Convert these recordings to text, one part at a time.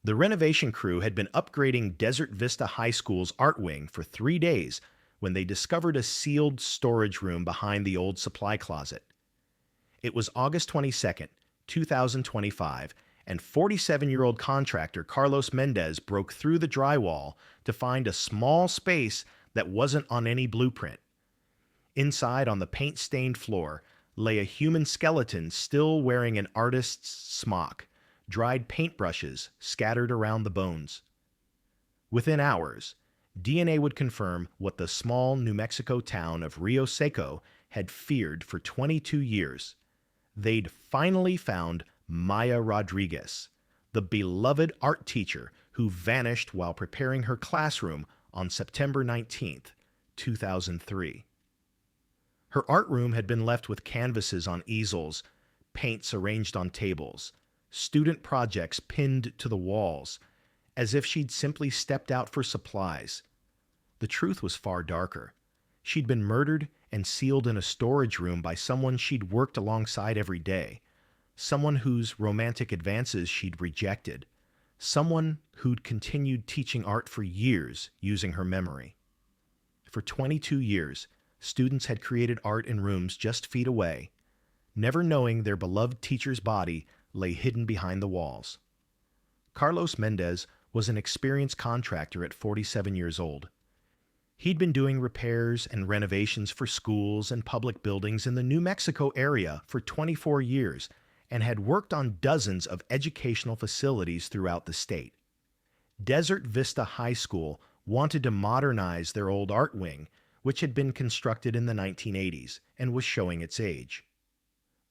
The renovation crew had been upgrading Desert Vista High School's art wing for 3 days when they discovered a sealed storage room behind the old supply closet. It was August 22nd, 2025, and 47-year-old contractor Carlos Mendez broke through the drywall to find a small space that wasn't on any blueprint. Inside, on the paint-stained floor, lay a human skeleton still wearing an artist's smock, dried paintbrushes scattered around the bones. Within hours, DNA would confirm what the small New Mexico town of Rio Seco had feared for 22 years. They'd finally found Maya Rodriguez, the beloved art teacher who vanished while preparing her classroom on September 19th, 2003. Her art room had been left with canvases on easels, paints arranged on tables, student projects pinned to the walls, as if she'd simply stepped out for supplies. The truth was far darker. She'd been murdered and sealed in a storage room by someone she'd worked alongside every day, someone whose romantic advances she'd rejected, someone who'd continued teaching art for years using her memory. For 22 years, students had created art in rooms just feet away, never knowing their beloved teacher's body lay hidden behind the walls. Carlos Mendez was an experienced contractor at 47 years old. He'd been doing repairs and renovations for schools and public buildings in the New Mexico area for 24 years and had worked on dozens of educational facilities throughout the state. Desert Vista High School wanted to modernize their old art wing, which had been constructed in the 1980s and was showing its age.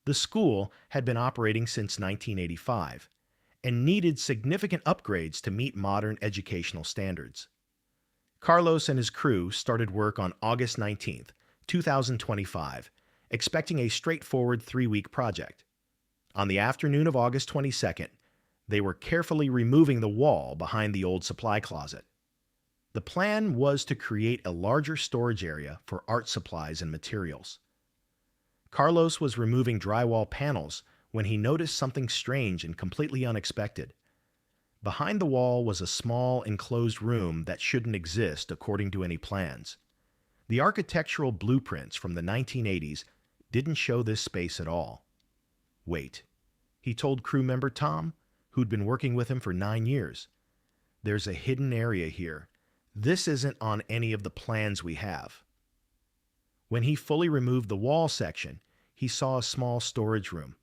The school had been operating since 1985 and needed significant upgrades to meet modern educational standards. Carlos and his crew started work on August 19th, 2025, expecting a straightforward 3-week project. On the afternoon of August 22nd, they were carefully removing the wall behind the old supply closet. The plan was to create a larger storage area for art supplies and materials. Carlos was removing drywall panels when he noticed something strange and completely unexpected. Behind the wall was a small enclosed room that shouldn't exist according to any plans. The architectural blueprints from the 1980s didn't show this space at all. Wait, he told crew member Tom, who'd been working with him for 9 years. There's a hidden area here. This isn't on any of the plans we have. When he fully removed the wall section, he saw a small storage room,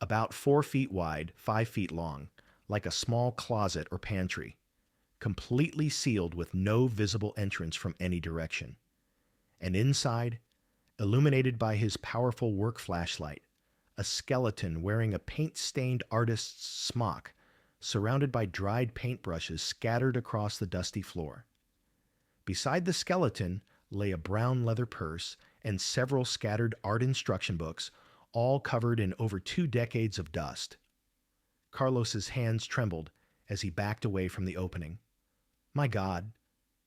about 4 feet wide, 5 feet long, like a small closet or pantry, completely sealed with no visible entrance from any direction. And inside, illuminated by his powerful work flashlight, a skeleton wearing a paint-stained artist's smock, surrounded by dried paintbrushes scattered across the dusty floor. Beside the skeleton lay a brown leather purse and several scattered art instruction books, all covered in over 2 decades of dust. Carlos's hands trembled as he backed away from the opening. My God,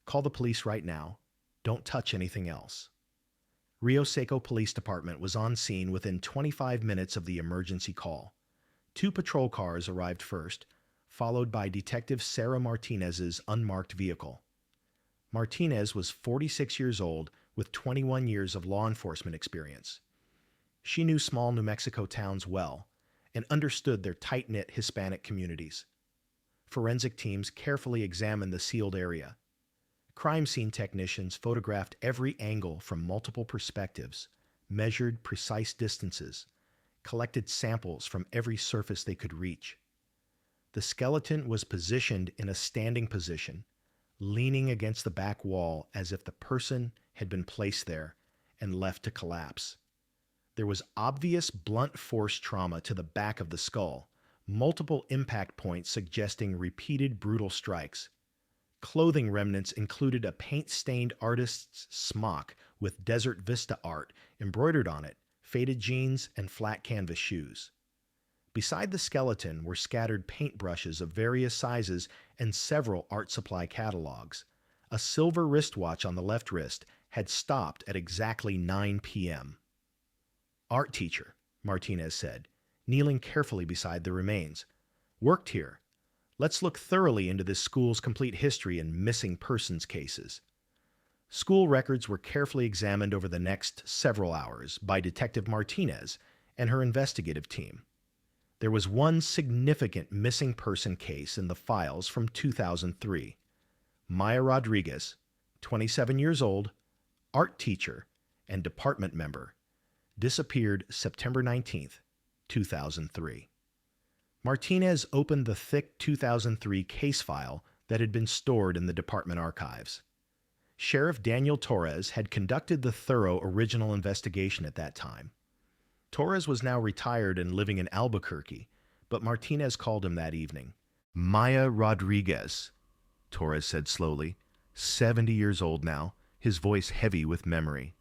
call the police right now. Don't touch anything else. Rio Seco Police Department was on scene within 25 minutes of the emergency call. 2 patrol cars arrived first, followed by Detective Sarah Martinez's unmarked vehicle. Martinez was 46 years old with 21 years of law enforcement experience. She knew small New Mexico towns well and understood their tight-knit Hispanic communities. Forensic teams carefully examined the sealed area. Crime scene technicians photographed every angle from multiple perspectives, measured precise distances, collected samples from every surface they could reach. The skeleton was positioned in a standing position, leaning against the back wall as if the person had been placed there and left to collapse. There was obvious blunt force trauma to the back of the skull, multiple impact points suggesting repeated brutal strikes. Clothing remnants included a paint-stained artist's smock with Desert Vista art embroidered on it, faded jeans, and flat canvas shoes. Beside the skeleton were scattered paintbrushes of various sizes and several art supply catalogs. A silver wristwatch on the left wrist had stopped at exactly 9 p.m. Art teacher, Martinez said, kneeling carefully beside the remains. Worked here. Let's look thoroughly into this school's complete history and missing persons cases. School records were carefully examined over the next several hours by Detective Martinez and her investigative team. There was one significant missing person case in the files from 2003. Maya Rodriguez, 27 years old, art teacher, and department member, disappeared September 19th, 2003. Martinez opened the thick 2003 case file that had been stored in the department archives. Sheriff Daniel Torres had conducted the thorough original investigation at that time. Torres was now retired and living in Albuquerque, but Martinez called him that evening. Maya Rodriguez, Torres said slowly, 70 years old now, his voice heavy with memory.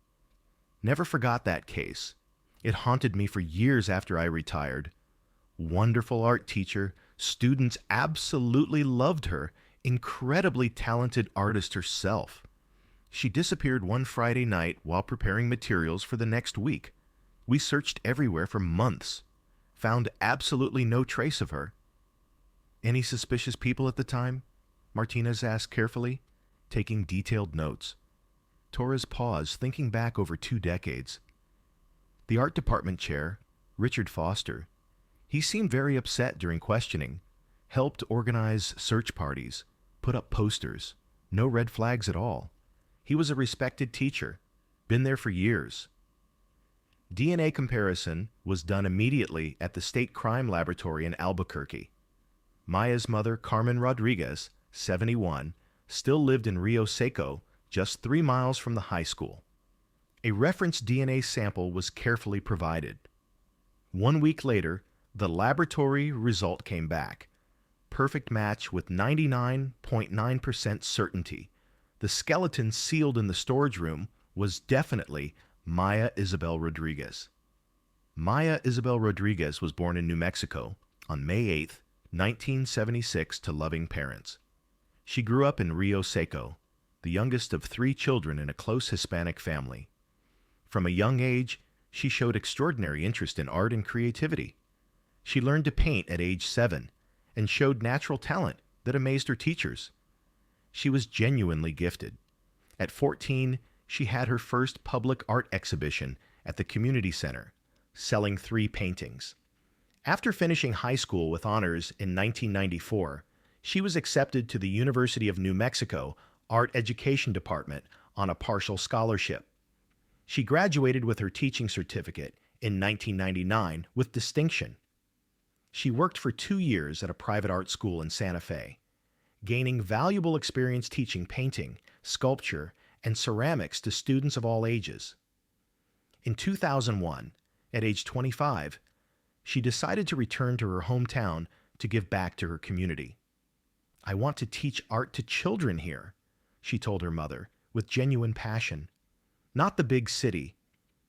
Never forgot that case. It haunted me for years after I retired. Wonderful art teacher, students absolutely loved her, incredibly talented artist herself. She disappeared one Friday night while preparing materials for the next week. We searched everywhere for months. Found absolutely no trace of her. Any suspicious people at the time? Martinez asked carefully, taking detailed notes. Torres paused, thinking back over 2 decades. The art department chair, Richard Foster, he seemed very upset during questioning, helped organize search parties, put up posters, no red flags at all. He was a respected teacher, been there for years. DNA comparison was done immediately at the State Crime Laboratory in Albuquerque. Maya's mother, Carmen Rodriguez, 71, still lived in Rio Seco, just 3 miles from the high school. A reference DNA sample was carefully provided. 1 week later, the laboratory result came back. Perfect match with 99.9% certainty. The skeleton sealed in the storage room was definitely Maya Isabel Rodriguez. Maya Isabel Rodriguez was born in New Mexico on May 8, 1976, to loving parents. She grew up in Rio Seco, the youngest of 3 children in a close Hispanic family. From a young age, she showed extraordinary interest in art and creativity. She learned to paint at age 7 and showed natural talent that amazed her teachers. She was genuinely gifted. At 14, she had her first public art exhibition at the community center, selling 3 paintings. After finishing high school with honors in 1994, she was accepted to the University of New Mexico Art Education Department on a partial scholarship. She graduated with her teaching certificate in 1999 with distinction. She worked for 2 years at a private art school in Santa Fe, gaining valuable experience teaching painting, sculpture, and ceramics to students of all ages. In 2001, at age 25, she decided to return to her hometown to give back to her community. "I want to teach art to children here," she told her mother, with genuine passion. "Not the big city.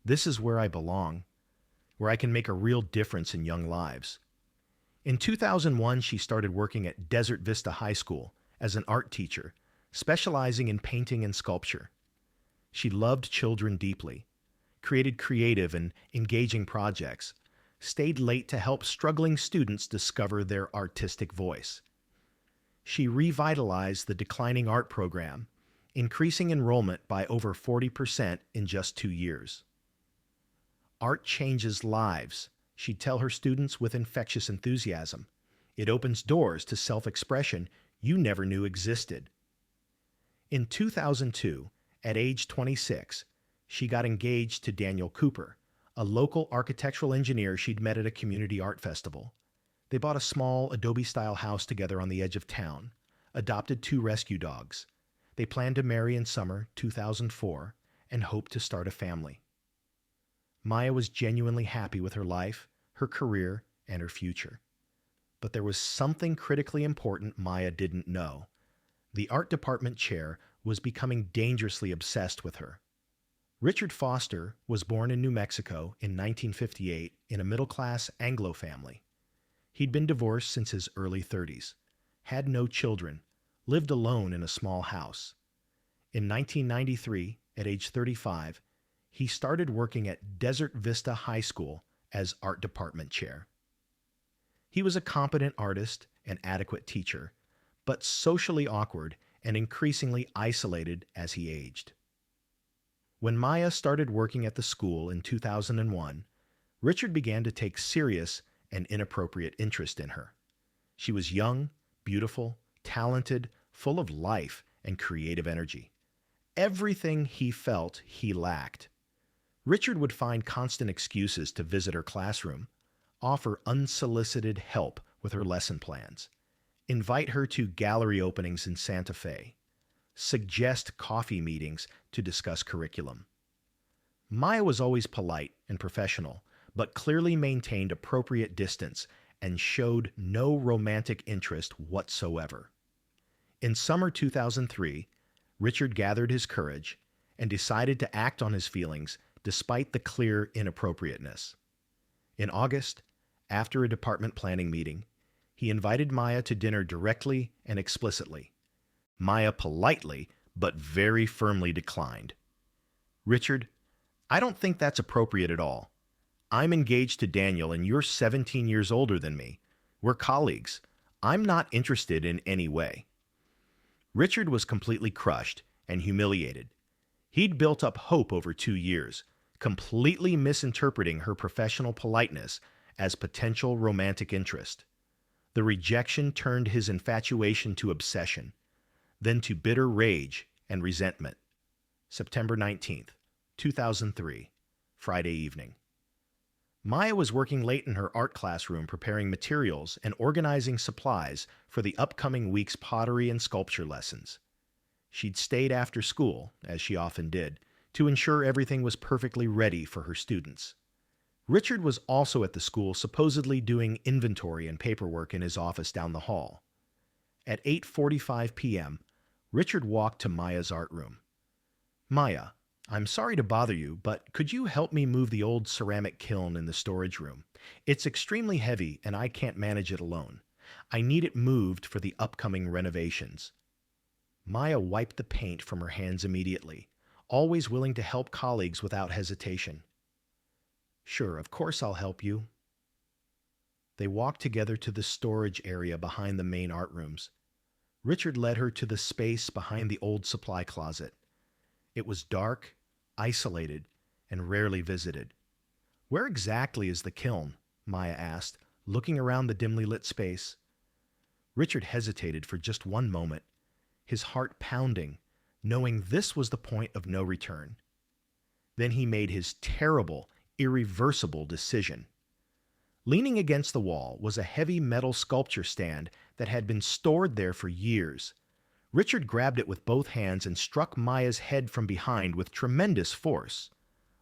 This is where I belong, where I can make a real difference in young lives." In 2001, she started working at Desert Vista High School as an art teacher, specializing in painting and sculpture. She loved children deeply, created creative and engaging projects, stayed late to help struggling students discover their artistic voice. She revitalized the declining art program, increasing enrollment by over 40% in just 2 years. "Art changes lives," she'd tell her students with infectious enthusiasm. "It opens doors to self-expression you never knew existed." In 2002, at age 26, she got engaged to Daniel Cooper, a local architectural engineer she'd met at a community art festival. They bought a small Adobe-style house together on the edge of town, adopted 2 rescue dogs. They planned to marry in summer 2004 and hoped to start a family. Maya was genuinely happy with her life, her career, and her future. But there was something critically important Maya didn't know. The art department chair was becoming dangerously obsessed with her. Richard Foster was born in New Mexico in 1958 in a middle-class Anglo family. He'd been divorced since his early 30s, had no children, lived alone in a small house. In 1993, at age 35, he started working at Desert Vista High School as art department chair. He was a competent artist and adequate teacher, but socially awkward and increasingly isolated as he aged. When Maya started working at the school in 2001, Richard began to take serious and inappropriate interest in her. She was young, beautiful, talented, full of life and creative energy. Everything he felt he lacked. Richard would find constant excuses to visit her classroom, offer unsolicited help with her lesson plans, invite her to gallery openings in Santa Fe, suggest coffee meetings to discuss curriculum. Maya was always polite and professional, but clearly maintained appropriate distance and showed no romantic interest whatsoever. In summer 2003, Richard gathered his courage and decided to act on his feelings despite the clear inappropriateness. In August, after a department planning meeting, he invited Maya to dinner directly and explicitly. Maya politely but very firmly declined. "Richard, I don't think that's appropriate at all. I'm engaged to Daniel and you're 17 years older than me. We're colleagues. I'm not interested in any way." Richard was completely crushed and humiliated. He'd built up hope over 2 years, completely misinterpreting her professional politeness as potential romantic interest. The rejection turned his infatuation to obsession, then to bitter rage and resentment. September 19th, 2003, Friday evening. Maya was working late in her art classroom preparing materials and organizing supplies for the upcoming week's pottery and sculpture lessons. She'd stayed after school, as she often did, to ensure everything was perfectly ready for her students. Richard was also at the school, supposedly doing inventory and paperwork in his office down the hall. At 8:45 p.m., Richard walked to Maya's art room. "Maya, I'm sorry to bother you, but could you help me move the old ceramic kiln in the storage room? It's extremely heavy and I can't manage it alone. I need it moved for the upcoming renovations." Maya wiped the paint from her hands immediately, always willing to help colleagues without hesitation. "Sure, of course I'll help you." They walked together to the storage area behind the main art rooms. Richard led her to the space behind the old supply closet. It was dark, isolated, and rarely visited. "Where exactly is the kiln?" Maya asked, looking around the dimly lit space. Richard hesitated for just one moment, his heart pounding, knowing this was the point of no return. Then he made his terrible, irreversible decision. Leaning against the wall was a heavy metal sculpture stand that had been stored there for years. Richard grabbed it with both hands and struck Maya's head from behind with tremendous force.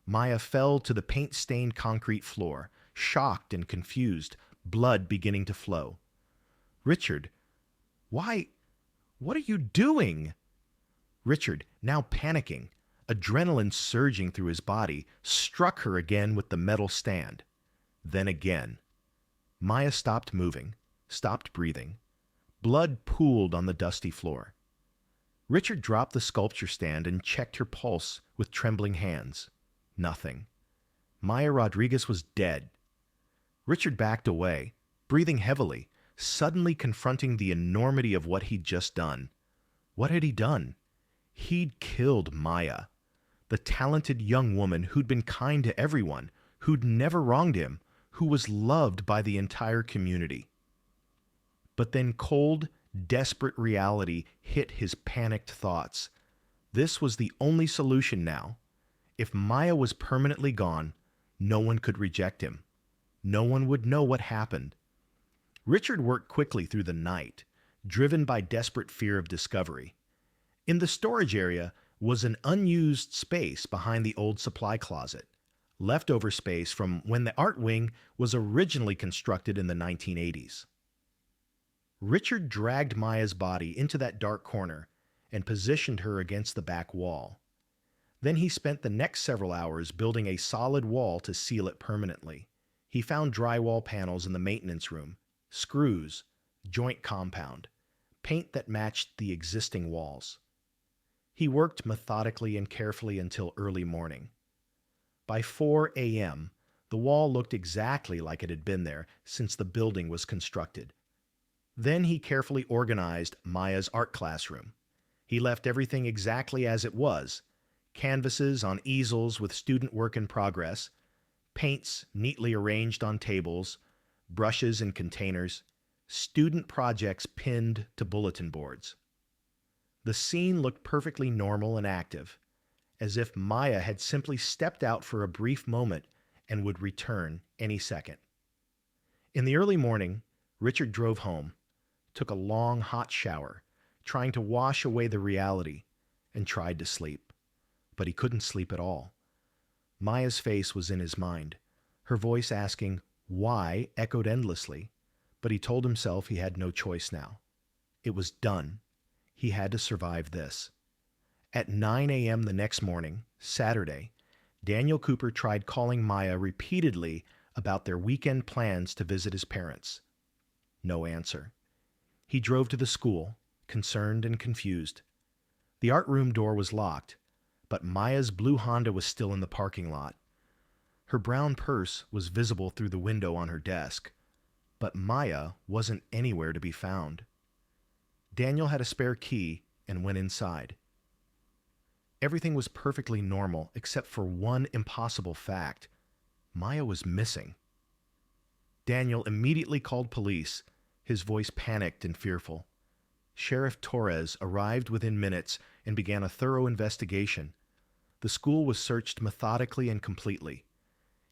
Maya fell to the paint-stained concrete floor, shocked and confused, blood beginning to flow. "Richard, why? What are you doing?" Richard, now panicking, adrenaline surging through his body, struck her again with the metal stand. Then again. Maya stopped moving, stopped breathing. Blood pooled on the dusty floor. Richard dropped the sculpture stand and checked her pulse with trembling hands. Nothing. Maya Rodriguez was dead. Richard backed away, breathing heavily, suddenly confronting the enormity of what he'd just done. What had he done? He'd killed Maya, the talented young woman who'd been kind to everyone, who'd never wronged him, who was loved by the entire community. But then cold, desperate reality hit his panicked thoughts. This was the only solution now. If Maya was permanently gone, no one could reject him. No one would know what happened. Richard worked quickly through the night, driven by desperate fear of discovery. In the storage area was an unused space behind the old supply closet, leftover space from when the art wing was originally constructed in the 1980s. Richard dragged Maya's body into that dark corner and positioned her against the back wall. Then he spent the next several hours building a solid wall to seal it permanently. He found drywall panels in the maintenance room, screws, joint compound, paint that matched the existing walls. He worked methodically and carefully until early morning. By 4 a.m., the wall looked exactly like it had been there since the building was constructed. Then he carefully organized Maya's art classroom. He left everything exactly as it was: canvases on easels with student work in progress, paints neatly arranged on tables, brushes in containers, student projects pinned to bulletin boards. The scene looked perfectly normal and active, as if Maya had simply stepped out for a brief moment and would return any second. In the early morning, Richard drove home, took a long, hot shower, trying to wash away the reality, and tried to sleep. But he couldn't sleep at all. Maya's face was in his mind. Her voice asking why echoed endlessly, but he told himself he had no choice now. It was done. He had to survive this. At 9 a.m. the next morning, Saturday, Daniel Cooper tried calling Maya repeatedly about their weekend plans to visit his parents. No answer. He drove to the school, concerned and confused. The art room door was locked, but Maya's blue Honda was still in the parking lot. Her brown purse was visible through the window on her desk, but Maya wasn't anywhere to be found. Daniel had a spare key and went inside. Everything was perfectly normal except for one impossible fact. Maya was missing. Daniel immediately called police, his voice panicked and fearful. Sheriff Torres arrived within minutes and began a thorough investigation. The school was searched methodically and completely.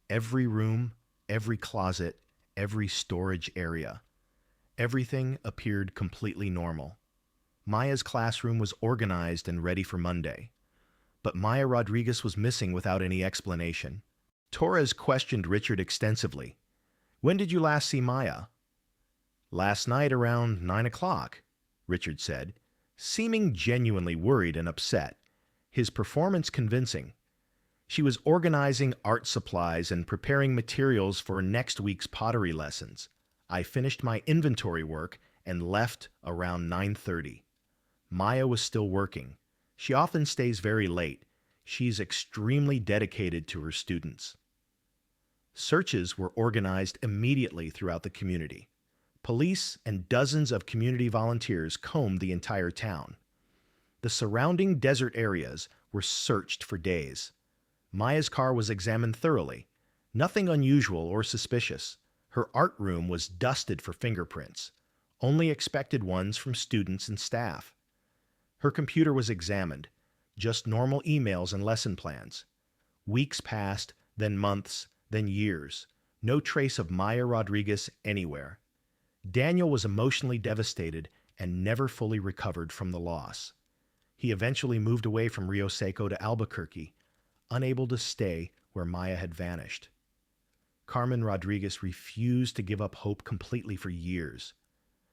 Every room, every closet, every storage area. Everything appeared completely normal. Maya's classroom was organized and ready for Monday. But Maya Rodriguez was missing without any explanation. Torres questioned Richard extensively. "When did you last see Maya?" "Last night around 9 o'clock, Richard said, seeming genuinely worried and upset, his performance convincing. "She was organizing art supplies and preparing materials for next week's pottery lessons. I finished my inventory work and left around 9:30. Maya was still working. She often stays very late. She's extremely dedicated to her students." Searches were organized immediately throughout the community. Police and dozens of community volunteers combed the entire town. The surrounding desert areas were searched for days. Maya's car was examined thoroughly. Nothing unusual or suspicious. Her art room was dusted for fingerprints, only expected ones from students and staff. Her computer was examined, just normal emails and lesson plans. Weeks passed, then months, then years. No trace of Maya Rodriguez anywhere. Daniel was emotionally devastated and never fully recovered from the loss. He eventually moved away from Rio Seco to Albuquerque, unable to stay where Maya had vanished. Carmen Rodriguez refused to give up hope completely for years.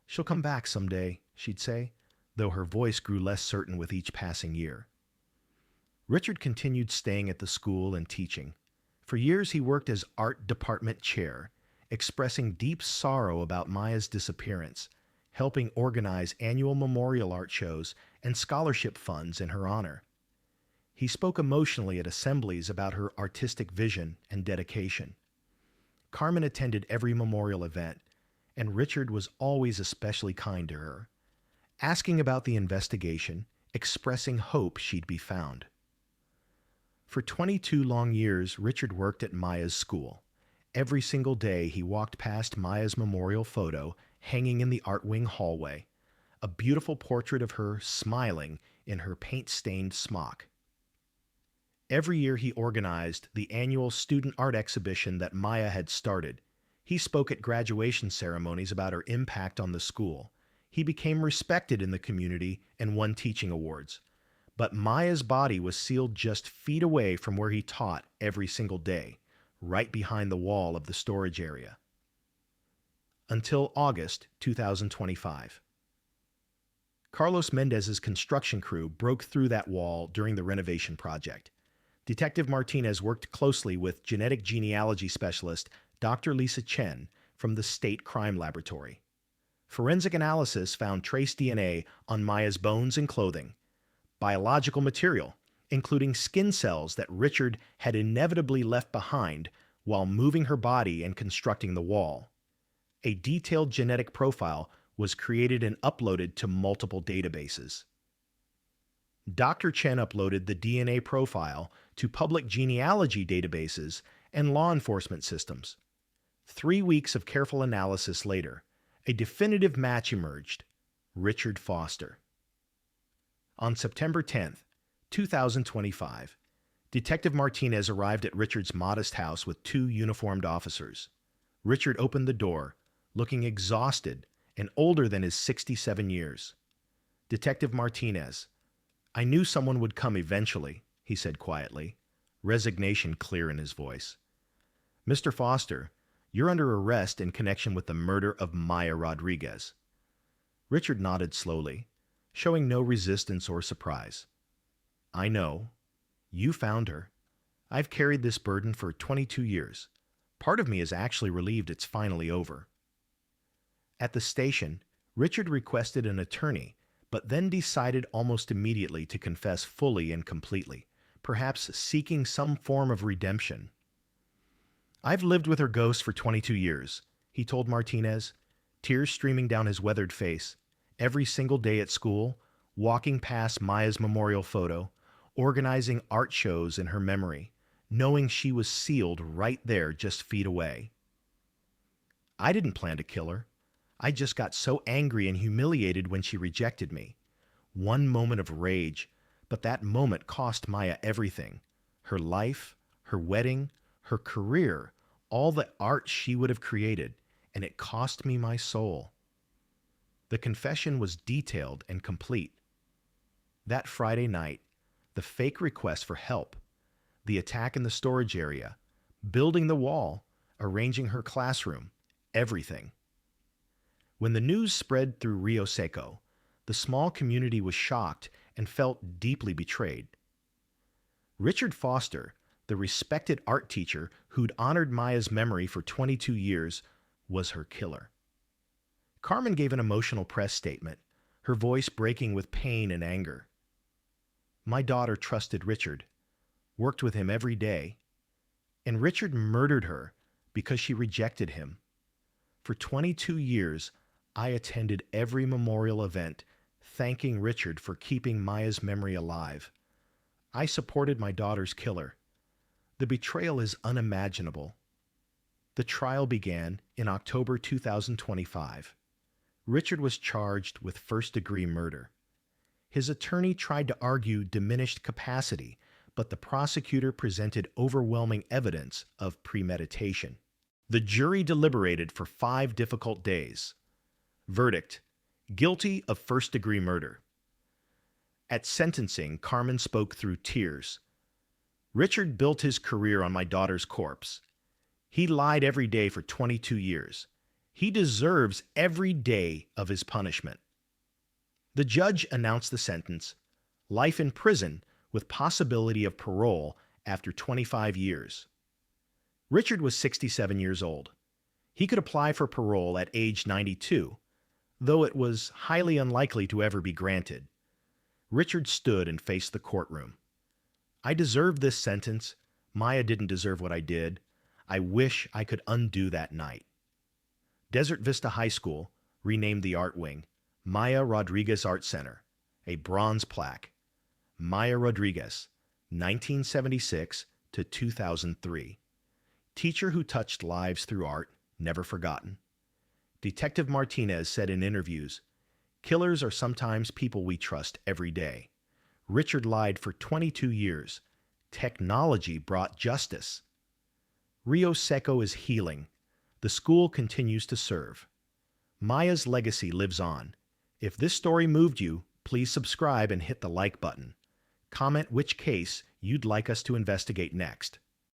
"She'll come back someday," she'd say, though her voice grew less certain with each passing year. Richard continued staying at the school and teaching. For years he worked as art department chair, expressing deep sorrow about Maya's disappearance, helping organize annual memorial art shows and scholarship funds in her honor. He spoke emotionally at assemblies about her artistic vision and dedication. Carmen attended every memorial event, and Richard was always especially kind to her, asking about the investigation, expressing hope she'd be found. For 22 long years, Richard worked at Maya's school. Every single day, he walked past Maya's memorial photo hanging in the art wing hallway, a beautiful portrait of her smiling in her paint-stained smock. Every year he organized the annual student art exhibition that Maya had started. He spoke at graduation ceremonies about her impact on the school. He became respected in the community and won teaching awards. But Maya's body was sealed just feet away from where he taught every single day, right behind the wall of the storage area. Until August 2025. Carlos Mendez's construction crew broke through that wall during the renovation project. Detective Martinez worked closely with genetic genealogy specialist Dr. Lisa Chen from the State Crime Laboratory. Forensic analysis found trace DNA on Maya's bones and clothing, biological material, including skin cells that Richard had inevitably left behind while moving her body and constructing the wall. A detailed genetic profile was created and uploaded to multiple databases. Dr. Chen uploaded the DNA profile to public genealogy databases and law enforcement systems. 3 weeks of careful analysis later, a definitive match emerged: Richard Foster. On September 10, 2025, Detective Martinez arrived at Richard's modest house with 2 uniformed officers. Richard opened the door, looking exhausted and older than his 67 years. "Detective Martinez, I knew someone would come eventually," he said quietly, resignation clear in his voice. "Mr. Foster, you're under arrest in connection with the murder of Maya Rodriguez." Richard nodded slowly, showing no resistance or surprise. "I know. You found her. I've carried this burden for 22 years. Part of me is actually relieved it's finally over." At the station, Richard requested an attorney, but then decided almost immediately to confess fully and completely, perhaps seeking some form of redemption. "I've lived with her ghost for 22 years, he told Martinez, tears streaming down his weathered face, every single day at school, walking past Maya's memorial photo, organizing art shows in her memory, knowing she was sealed right there just feet away. I didn't plan to kill her. I just got so angry and humiliated when she rejected me. One moment of rage, but that moment cost Maya everything: her life, her wedding, her career, all the art she would have created, and it cost me my soul." The confession was detailed and complete. That Friday night, the fake request for help, the attack in the storage area, building the wall, arranging her classroom, everything. When the news spread through Rio Seco, the small community was shocked and felt deeply betrayed. Richard Foster, the respected art teacher who'd honored Maya's memory for 22 years, was her killer. Carmen gave an emotional press statement, her voice breaking with pain and anger. "My daughter trusted Richard, worked with him every day, and Richard murdered her because she rejected him. For 22 years, I attended every memorial event, thanking Richard for keeping Maya's memory alive. I supported my daughter's killer. The betrayal is unimaginable." The trial began in October 2025. Richard was charged with first-degree murder. His attorney tried to argue diminished capacity, but the prosecutor presented overwhelming evidence of premeditation. The jury deliberated for 5 difficult days. Verdict: guilty of first-degree murder. At sentencing, Carmen spoke through tears. "Richard built his career on my daughter's corpse. He lied every day for 22 years. He deserves every day of his punishment." The judge announced the sentence: life in prison with possibility of parole after 25 years. Richard was 67 years old. He could apply for parole at age 92, though it was highly unlikely to ever be granted. Richard stood and faced the courtroom. "I deserved this sentence. Maya didn't deserve what I did. I wish I could undo that night." Desert Vista High School renamed the art wing Maya Rodriguez Art Center, a bronze plaque. Maya Rodriguez, 1976 to 2003. Teacher who touched lives through art, never forgotten. Detective Martinez said in interviews, "Killers are sometimes people we trust every day. Richard lied for 22 years. Technology brought justice." Rio Seco is healing. The school continues to serve. Maya's legacy lives on. If this story moved you, please subscribe and hit the like button. Comment which case you'd like us to investigate next.